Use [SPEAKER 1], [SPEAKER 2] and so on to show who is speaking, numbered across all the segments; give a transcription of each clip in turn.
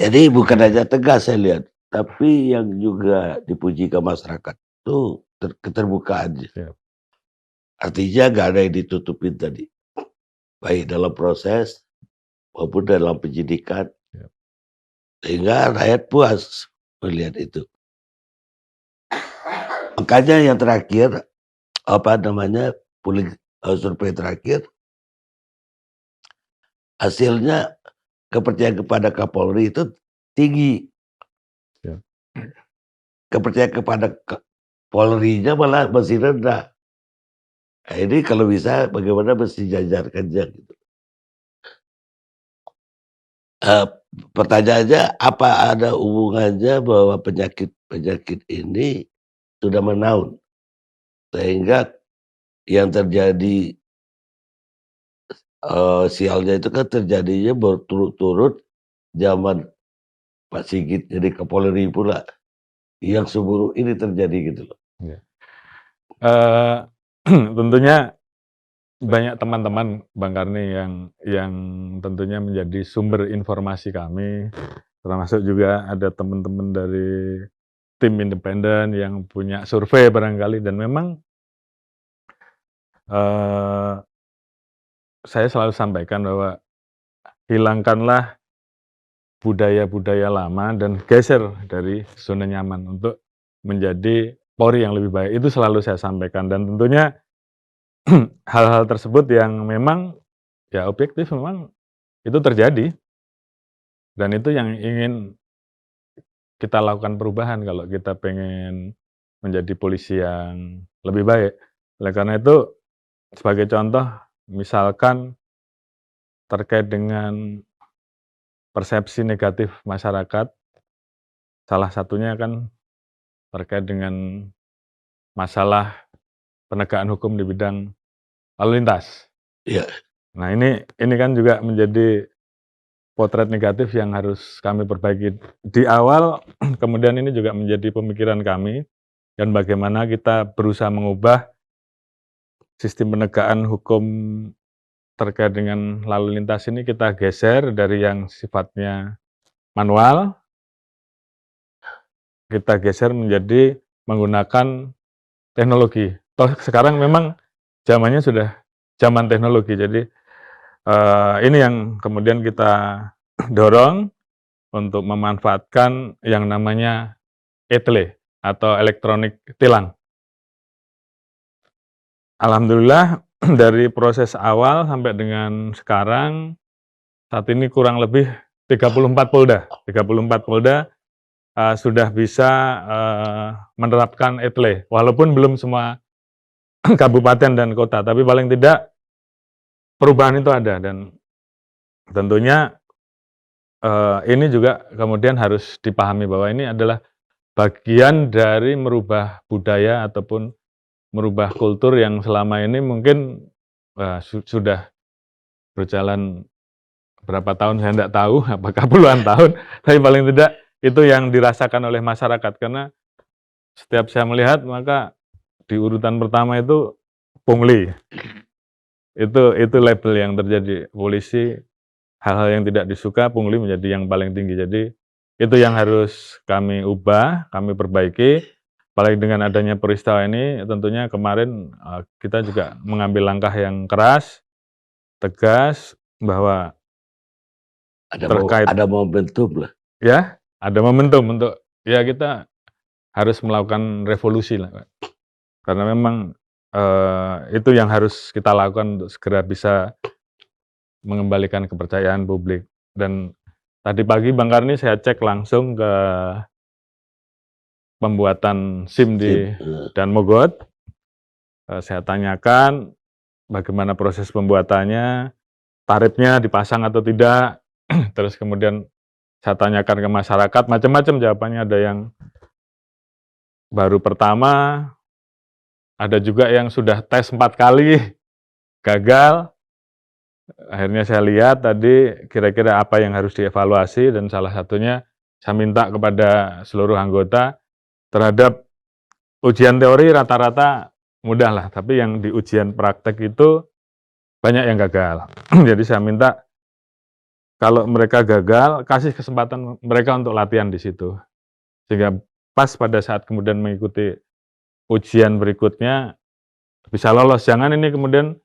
[SPEAKER 1] Jadi bukan hanya tegas saya lihat, tapi yang juga dipuji ke masyarakat itu keterbukaannya.
[SPEAKER 2] Siap.
[SPEAKER 1] Artinya nggak ada yang ditutupin tadi, baik dalam proses maupun dalam penyidikan,
[SPEAKER 2] Siap.
[SPEAKER 1] sehingga rakyat puas melihat itu. Makanya yang terakhir, apa namanya, survei terakhir, hasilnya kepercayaan kepada Kapolri itu tinggi.
[SPEAKER 2] Siap.
[SPEAKER 1] Kepercayaan kepada Polri-nya malah masih rendah. Nah, ini kalau bisa bagaimana mesti jajarkannya gitu. Pertanyaannya apa ada hubungannya bahwa penyakit ini sudah menaun, sehingga yang terjadi, sialnya itu kan terjadinya berturut-turut zaman Pak Sigit jadi Kapolri pula, yang seburuk ini terjadi gitu loh.
[SPEAKER 2] Iya. Tentunya banyak teman-teman Bang Karni yang tentunya menjadi sumber informasi kami, termasuk juga ada teman-teman dari tim independen yang punya survei barangkali, dan memang saya selalu sampaikan bahwa hilangkanlah budaya-budaya lama dan geser dari zona nyaman untuk menjadi Polri yang lebih baik. Itu selalu saya sampaikan, dan tentunya hal-hal tersebut yang memang ya objektif memang itu terjadi, dan itu yang ingin kita lakukan perubahan kalau kita pengen menjadi polisi yang lebih baik. Oleh karena itu, sebagai contoh, misalkan terkait dengan persepsi negatif masyarakat, salah satunya kan terkait dengan masalah penegakan hukum di bidang lalu lintas.
[SPEAKER 1] Iya.
[SPEAKER 2] Nah, ini kan juga menjadi potret negatif yang harus kami perbaiki di awal, kemudian ini juga menjadi pemikiran kami, dan bagaimana kita berusaha mengubah sistem penegakan hukum terkait dengan lalu lintas ini, kita geser dari yang sifatnya manual, kita geser menjadi menggunakan teknologi. Toh sekarang memang zamannya sudah zaman teknologi, jadi ini yang kemudian kita dorong untuk memanfaatkan yang namanya ETLE atau elektronik tilang. Alhamdulillah dari proses awal sampai dengan sekarang, saat ini kurang lebih 34 Polda sudah bisa menerapkan ETLE, walaupun belum semua kabupaten dan kota, tapi paling tidak perubahan itu ada, dan tentunya ini juga kemudian harus dipahami bahwa ini adalah bagian dari merubah budaya ataupun merubah kultur yang selama ini mungkin sudah berjalan berapa tahun saya tidak tahu, apakah puluhan tahun, tapi paling tidak itu yang dirasakan oleh masyarakat, karena setiap saya melihat maka di urutan pertama itu pungli. Itu label yang terjadi, polisi hal-hal yang tidak disuka, pungli menjadi yang paling tinggi. Jadi itu yang harus kami ubah, kami perbaiki. Apalagi dengan adanya peristiwa ini, tentunya kemarin kita juga mengambil langkah yang keras, tegas, bahwa terkait
[SPEAKER 1] Ada momentum lah.
[SPEAKER 2] ya, ada momentum untuk ya kita harus melakukan revolusi lah, Pak. Karena memang itu yang harus kita lakukan untuk segera bisa mengembalikan kepercayaan publik. Dan tadi pagi Bang Karni saya cek langsung ke pembuatan SIM di Dan Mogot. Saya tanyakan bagaimana proses pembuatannya, tarifnya dipasang atau tidak. Terus kemudian saya tanyakan ke masyarakat, macam-macam jawabannya. Ada yang baru pertama, ada juga yang sudah tes 4 kali, gagal. Akhirnya saya lihat tadi kira-kira apa yang harus dievaluasi, dan salah satunya saya minta kepada seluruh anggota terhadap ujian teori rata-rata mudah lah, tapi yang di ujian praktek itu banyak yang gagal. Jadi saya minta kalau mereka gagal, kasih kesempatan mereka untuk latihan di situ. Sehingga pas pada saat kemudian mengikuti ujian berikutnya, bisa lolos. Jangan ini kemudian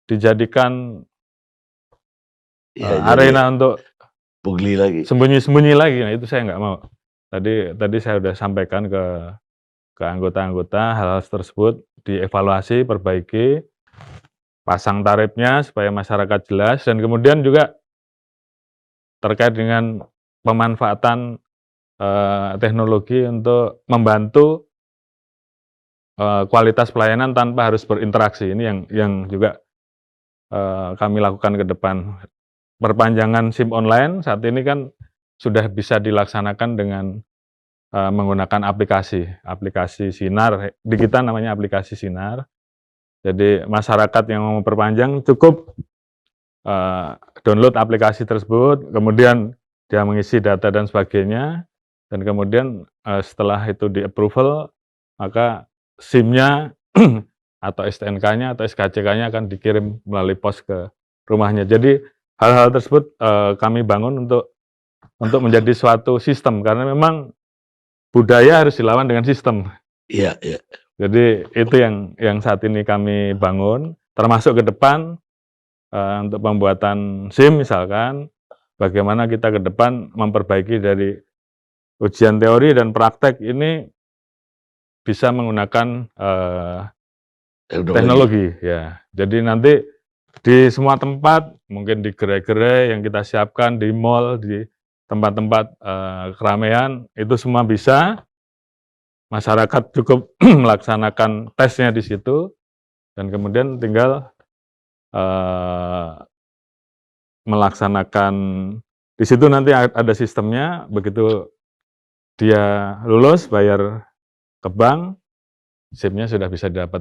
[SPEAKER 2] dijadikan
[SPEAKER 1] Ya,
[SPEAKER 2] arena
[SPEAKER 1] jadi
[SPEAKER 2] untuk
[SPEAKER 1] pungli lagi.
[SPEAKER 2] sembunyi-sembunyi lagi. Nah, itu saya nggak mau. Tadi saya sudah sampaikan ke anggota-anggota hal-hal tersebut, dievaluasi, perbaiki, pasang tarifnya supaya masyarakat jelas, dan kemudian juga terkait dengan pemanfaatan teknologi untuk membantu kualitas pelayanan tanpa harus berinteraksi. Ini yang juga kami lakukan ke depan. Perpanjangan SIM online saat ini kan sudah bisa dilaksanakan dengan menggunakan aplikasi Sinar. Di kita namanya aplikasi Sinar. Jadi masyarakat yang mau memperpanjang cukup download aplikasi tersebut, kemudian dia mengisi data dan sebagainya, dan kemudian setelah itu di-approval, maka SIM-nya atau STNK-nya atau SKCK-nya akan dikirim melalui pos ke rumahnya. Jadi hal-hal tersebut kami bangun untuk menjadi suatu sistem, karena memang budaya harus dilawan dengan sistem.
[SPEAKER 1] Iya, iya.
[SPEAKER 2] Jadi itu yang saat ini kami bangun, termasuk ke depan untuk pembuatan SIM misalkan, bagaimana kita ke depan memperbaiki dari ujian teori dan praktek ini bisa menggunakan teknologi, ya. Jadi nanti di semua tempat, mungkin di gerai-gerai yang kita siapkan, di mall, di tempat-tempat keramaian, itu semua bisa. Masyarakat cukup melaksanakan tesnya di situ, dan kemudian tinggal melaksanakan di situ. Nanti ada sistemnya, begitu dia lulus bayar ke bank, SIM-nya sudah bisa didapat.